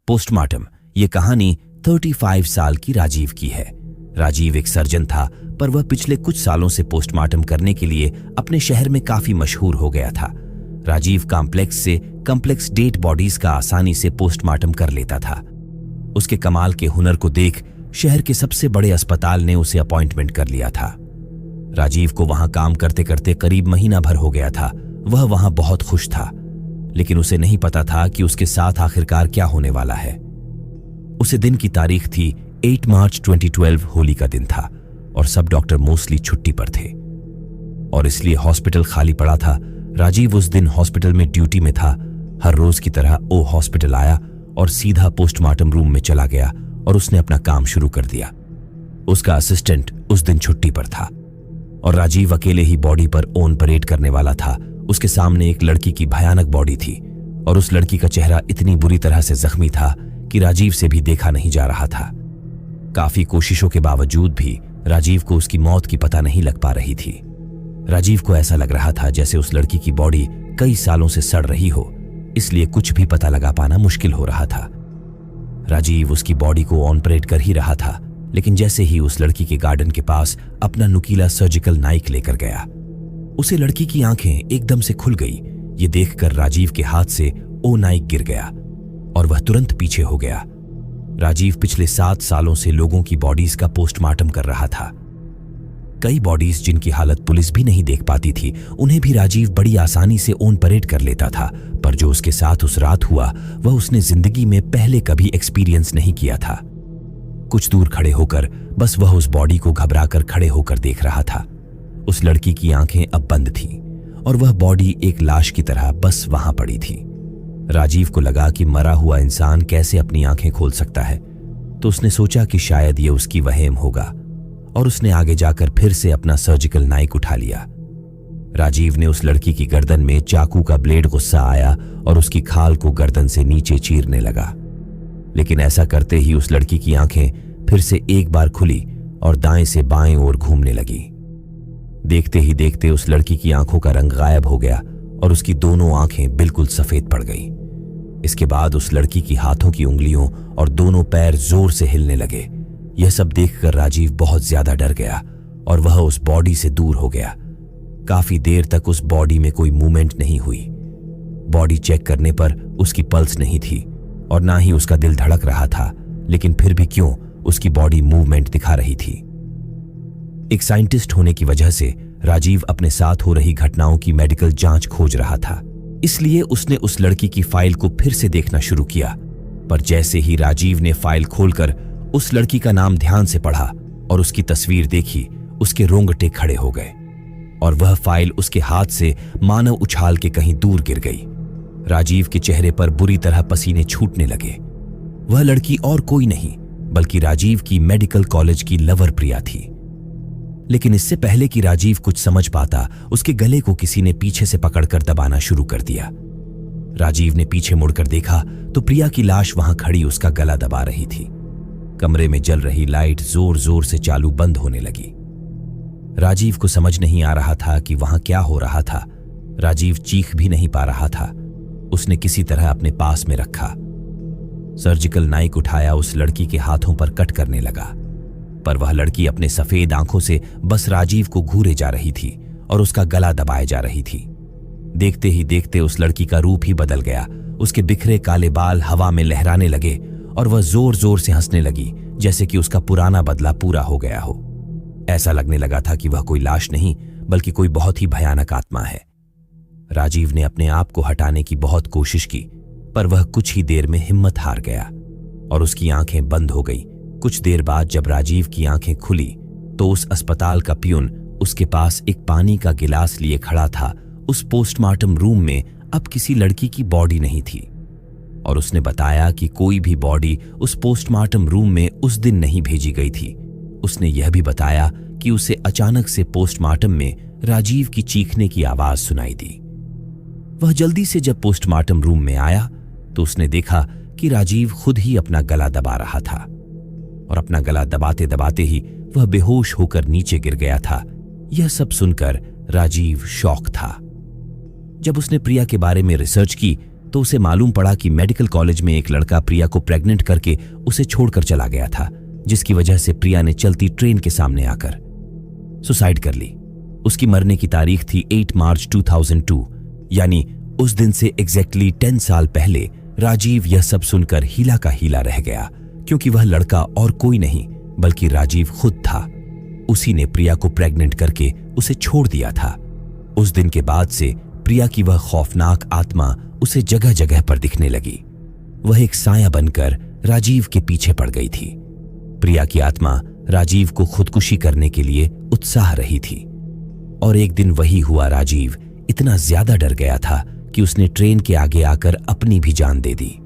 Postmortem. ये कहानी 35 साल की राजीव की है। राजीव एक सर्जन था, पर वह पिछले कुछ सालों से पोस्टमार्टम करने के लिए अपने शहर में काफी मशहूर हो गया था। राजीव कॉम्प्लेक्स से कॉम्प्लेक्स डेड बॉडीज का आसानी से पोस्टमार्टम कर लेता था। उसके कमाल के हुनर को देख शहर के सबसे बड़े अस्पताल ने उसे अपॉइंटमेंट कर लिया था। राजीव को वहां काम करते करते करीब महीना भर हो गया था। वह वहां बहुत खुश था, लेकिन उसे नहीं पता था कि उसके साथ आखिरकार क्या होने वाला है। उसे दिन की तारीख थी 8 मार्च 2012, होली का दिन था और सब डॉक्टर मोस्टली छुट्टी पर थे और इसलिए हॉस्पिटल खाली पड़ा था। राजीव उस दिन हॉस्पिटल में ड्यूटी में था। हर रोज की तरह वो हॉस्पिटल आया और सीधा पोस्टमार्टम रूम में चला गया और उसने अपना काम शुरू कर दिया। उसका असिस्टेंट उस दिन छुट्टी पर था और राजीव अकेले ही बॉडी पर ऑन परेड करने वाला था। उसके सामने एक लड़की की भयानक बॉडी थी और उस लड़की का चेहरा इतनी बुरी तरह से जख्मी था कि राजीव से भी देखा नहीं जा रहा था। काफी कोशिशों के बावजूद भी राजीव को उसकी मौत की पता नहीं लग पा रही थी। राजीव को ऐसा लग रहा था जैसे उस लड़की की बॉडी कई सालों से सड़ रही हो, इसलिए कुछ भी पता लगा पाना मुश्किल हो रहा था। राजीव उसकी बॉडी को ऑन परेड कर ही रहा था, लेकिन जैसे ही उस लड़की के गार्डन के पास अपना नुकीला सर्जिकल नाइफ लेकर गया, उसे लड़की की आंखें एकदम से खुल गई। ये देखकर राजीव के हाथ से वो नाइफ गिर गया और वह तुरंत पीछे हो गया। राजीव पिछले 7 सालों से लोगों की बॉडीज का पोस्टमार्टम कर रहा था। कई बॉडीज जिनकी हालत पुलिस भी नहीं देख पाती थी, उन्हें भी राजीव बड़ी आसानी से ऑन परेड कर लेता था। पर जो उसके साथ उस रात हुआ, वह उसने जिंदगी में पहले कभी एक्सपीरियंस नहीं किया था। कुछ दूर खड़े होकर बस वह उस बॉडी को घबराकर खड़े होकर देख रहा था। उस लड़की की आंखें अब बंद थीं और वह बॉडी एक लाश की तरह बस वहां पड़ी थी। राजीव को लगा कि मरा हुआ इंसान कैसे अपनी आंखें खोल सकता है, तो उसने सोचा कि शायद ये उसकी वहम होगा और उसने आगे जाकर फिर से अपना सर्जिकल नाइफ उठा लिया। राजीव ने उस लड़की की गर्दन में चाकू का ब्लेड गुस्सा आया और उसकी खाल को गर्दन से नीचे चीरने लगा, लेकिन ऐसा करते ही उस लड़की की आंखें फिर से एक बार खुली और दाएं से बाएं ओर घूमने लगी। देखते ही देखते उस लड़की की आंखों का रंग गायब हो गया और उसकी दोनों आंखें बिल्कुल सफेद पड़ गई। इसके बाद उस लड़की की हाथों की उंगलियों और दोनों पैर जोर से हिलने लगे। यह सब देखकर राजीव बहुत ज्यादा डर गया और वह उस बॉडी से दूर हो गया। काफी देर तक उस बॉडी में कोई मूवमेंट नहीं हुई। बॉडी चेक करने पर उसकी पल्स नहीं थी और ना ही उसका दिल धड़क रहा था, लेकिन फिर भी क्यों उसकी बॉडी मूवमेंट दिखा रही थी। एक साइंटिस्ट होने की वजह से राजीव अपने साथ हो रही घटनाओं की मेडिकल जांच खोज रहा था, इसलिए उसने उस लड़की की फाइल को फिर से देखना शुरू किया। पर जैसे ही राजीव ने फाइल खोलकर उस लड़की का नाम ध्यान से पढ़ा और उसकी तस्वीर देखी, उसके रोंगटे खड़े हो गए और वह फाइल उसके हाथ से मानो उछाल के कहीं दूर गिर गई। राजीव के चेहरे पर बुरी तरह पसीने छूटने लगे। वह लड़की और कोई नहीं बल्कि राजीव की मेडिकल कॉलेज की लवर प्रिया थी। लेकिन इससे पहले कि राजीव कुछ समझ पाता, उसके गले को किसी ने पीछे से पकड़कर दबाना शुरू कर दिया। राजीव ने पीछे मुड़कर देखा तो प्रिया की लाश वहां खड़ी उसका गला दबा रही थी। कमरे में जल रही लाइट जोर जोर से चालू बंद होने लगी। राजीव को समझ नहीं आ रहा था कि वहां क्या हो रहा था। राजीव चीख भी नहीं पा रहा था। उसने किसी तरह अपने पास में रखा, सर्जिकल नाइफ उठाया, उस लड़की के हाथों पर कट करने लगा। पर वह लड़की अपने सफेद आंखों से बस राजीव को घूरे जा रही थी और उसका गला दबाए जा रही थी। देखते ही देखते उस लड़की का रूप ही बदल गया। उसके बिखरे काले बाल हवा में लहराने लगे और वह जोर जोर से हंसने लगी, जैसे कि उसका पुराना बदला पूरा हो गया हो। ऐसा लगने लगा था कि वह कोई लाश नहीं बल्कि कोई बहुत ही भयानक आत्मा है। राजीव ने अपने आप को हटाने की बहुत कोशिश की, पर वह कुछ ही देर में हिम्मत हार गया और उसकी आंखें बंद हो गई। कुछ देर बाद जब राजीव की आंखें खुली तो उस अस्पताल का पियून उसके पास एक पानी का गिलास लिए खड़ा था। उस पोस्टमार्टम रूम में अब किसी लड़की की बॉडी नहीं थी और उसने बताया कि कोई भी बॉडी उस पोस्टमार्टम रूम में उस दिन नहीं भेजी गई थी। उसने यह भी बताया कि उसे अचानक से पोस्टमार्टम में राजीव की चीखने की आवाज सुनाई दी। वह जल्दी से जब पोस्टमार्टम रूम में आया तो उसने देखा कि राजीव खुद ही अपना गला दबा रहा था और अपना गला दबाते दबाते ही वह बेहोश होकर नीचे गिर गया था। यह सब सुनकर राजीव शॉक था। जब उसने प्रिया के बारे में रिसर्च की तो उसे मालूम पड़ा कि मेडिकल कॉलेज में एक लड़का प्रिया को प्रेग्नेंट करके उसे छोड़कर चला गया था, जिसकी वजह से प्रिया ने चलती ट्रेन के सामने आकर सुसाइड कर ली। उसकी मरने की तारीख थी 8 मार्च 2002, यानी उस दिन से एग्जैक्टली 10 साल पहले। राजीव यह सब सुनकर हीला का हीला रह गया, क्योंकि वह लड़का और कोई नहीं बल्कि राजीव खुद था। उसी ने प्रिया को प्रेग्नेंट करके उसे छोड़ दिया था। उस दिन के बाद से प्रिया की वह खौफनाक आत्मा उसे जगह जगह पर दिखने लगी। वह एक साया बनकर राजीव के पीछे पड़ गई थी। प्रिया की आत्मा राजीव को खुदकुशी करने के लिए उत्साह रही थी। और एक दिन वही हुआ। राजीव इतना ज्यादा डर गया था कि उसने ट्रेन के आगे आकर अपनी भी जान दे दी।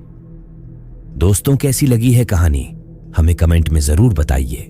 दोस्तों, कैसी लगी है कहानी? हमें कमेंट में जरूर बताइए।